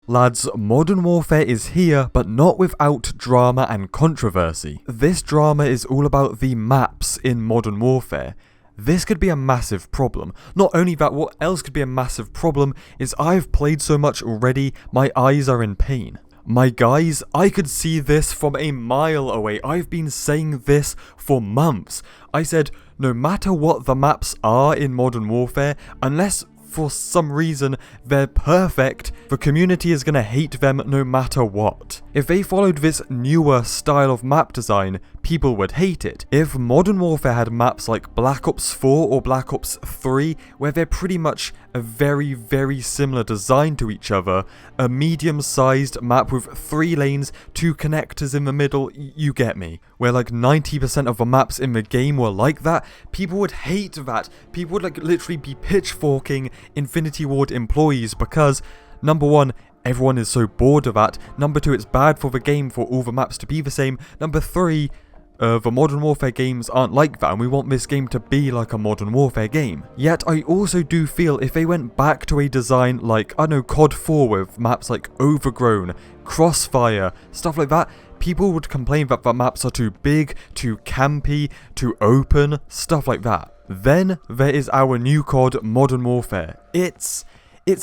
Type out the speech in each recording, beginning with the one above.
Lads, Modern Warfare is here, but not without drama and controversy. This drama is all about the maps in Modern Warfare. This could be a massive problem. Not only that, what else could be a massive problem is I've played so much already, my eyes are in pain. My guys, I could see this from a mile away. I've been saying this for months. I said, no matter what the maps are in Modern Warfare, unless for some reason they're perfect, the community is gonna hate them no matter what. If they followed this newer style of map design, people would hate it. If Modern Warfare had maps like Black Ops 4 or Black Ops 3, where they're pretty much a very similar design to each other, a medium-sized map with 3 lanes, 2 connectors in the middle, you get me, where like 90% of the maps in the game were like that, people would hate that. People would like literally be pitchforking Infinity Ward employees because, number one, everyone is so bored of that. Number 2, it's bad for the game for all the maps to be the same. Number 3, the Modern Warfare games aren't like that, and we want this game to be like a Modern Warfare game. Yet I also do feel if they went back to a design like, I don't know, COD 4 with maps like Overgrown, Crossfire, stuff like that, people would complain that the maps are too big, too campy, too open, stuff like that. Then there is our new COD, Modern Warfare. It's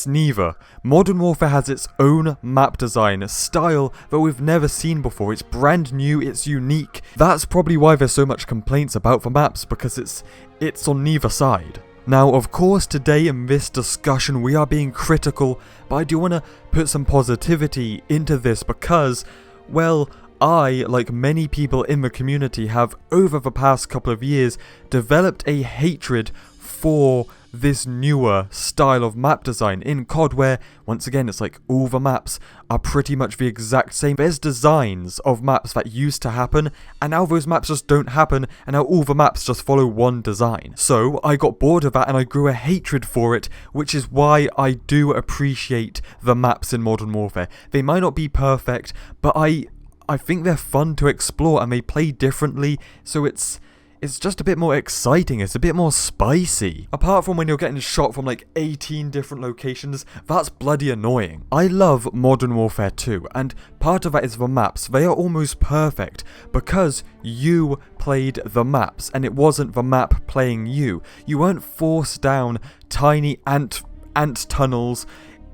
neither. Modern Warfare has its own map design, style that we've never seen before. It's brand new, it's unique. That's probably why there's so much complaints about the maps, because it's on neither side. Now, of course, today in this discussion we are being critical, but I do want to put some positivity into this because, well, I, like many people in the community, have over the past couple of years developed a hatred for this newer style of map design in COD, where once again it's like all the maps are pretty much the exact same. There's designs of maps that used to happen and now those maps just don't happen, and now all the maps just follow one design. So I got bored of that and I grew a hatred for it, which is why I do appreciate the maps in Modern Warfare. They might not be perfect, but I think they're fun to explore and they play differently, so it's just a bit more exciting, it's a bit more spicy. Apart from when you're getting shot from like 18 different locations, that's bloody annoying. I love Modern Warfare 2, and part of that is the maps. They are almost perfect because you played the maps and it wasn't the map playing you. You weren't forced down tiny ant tunnels.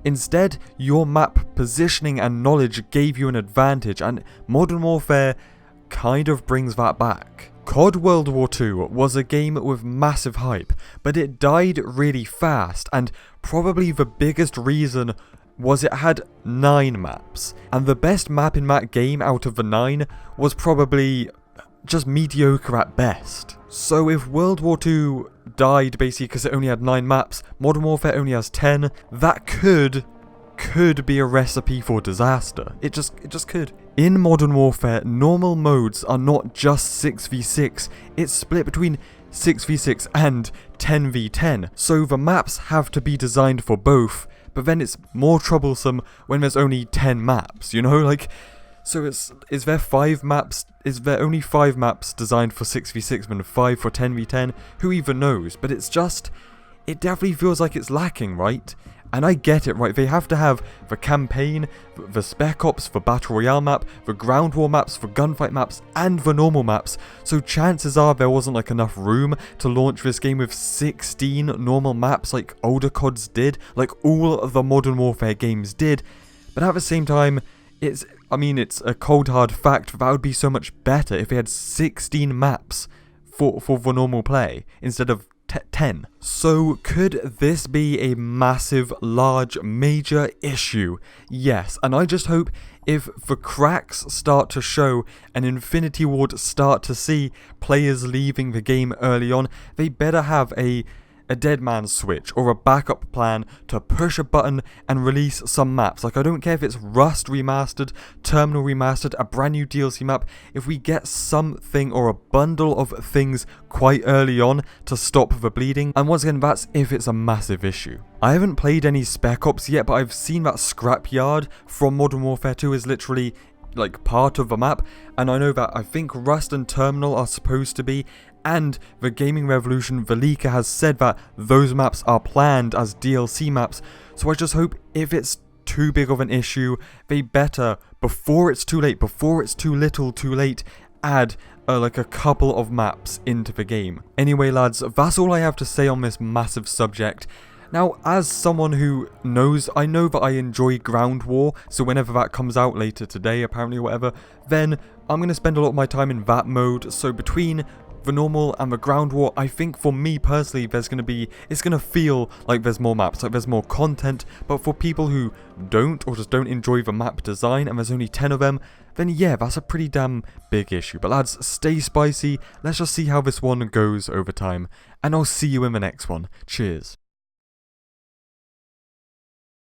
Instead, your map positioning and knowledge gave you an advantage, and Modern Warfare kind of brings that back. COD World War II was a game with massive hype, but it died really fast, and probably the biggest reason was it had 9 maps, and the best map in that game out of the 9 was probably just mediocre at best. So if World War II died basically because it only had 9 maps, Modern Warfare only has 10, that could be a recipe for disaster. It just could. In Modern Warfare, normal modes are not just 6v6, it's split between 6v6 and 10v10, so the maps have to be designed for both, but then it's more troublesome when there's only 10 maps, you know, like, so is there 5 maps, is there only 5 maps designed for 6v6 and 5 for 10v10? Who even knows? But it's just, it definitely feels like it's lacking, right? And I get it, right? They have to have the campaign, the Spec Ops, the Battle Royale map, the Ground War maps, the Gunfight maps, and the normal maps. So chances are there wasn't like enough room to launch this game with 16 normal maps like older CODs did, like all of the Modern Warfare games did. But at the same time, it's a cold hard fact that would be so much better if they had 16 maps for the normal play instead of 10. So could this be a massive, large, major issue? Yes, and I just hope if the cracks start to show and Infinity Ward start to see players leaving the game early on, they better have a dead man switch or a backup plan to push a button and release some maps. Like, I don't care if it's Rust remastered, Terminal remastered, a brand new DLC map. If we get something or a bundle of things quite early on to stop the bleeding, and once again, that's if it's a massive issue. I haven't played any Spec Ops yet, but I've seen that scrapyard from Modern Warfare 2 is literally like part of the map, and I know that I think Rust and Terminal are supposed to be, and the Gaming Revolution, the leaker, has said that those maps are planned as DLC maps, so I just hope if it's too big of an issue, they better, before it's too late, before it's too little too late, add like a couple of maps into the game. Anyway lads, that's all I have to say on this massive subject. Now, as someone who knows, I know that I enjoy Ground War, so whenever that comes out later today, apparently, or whatever, then I'm going to spend a lot of my time in that mode. So between the normal and the Ground War, I think for me personally, it's going to feel like there's more maps, like there's more content, but for people who don't, or just don't enjoy the map design, and there's only 10 of them, then yeah, that's a pretty damn big issue. But lads, stay spicy, let's just see how this one goes over time, and I'll see you in the next one. Cheers.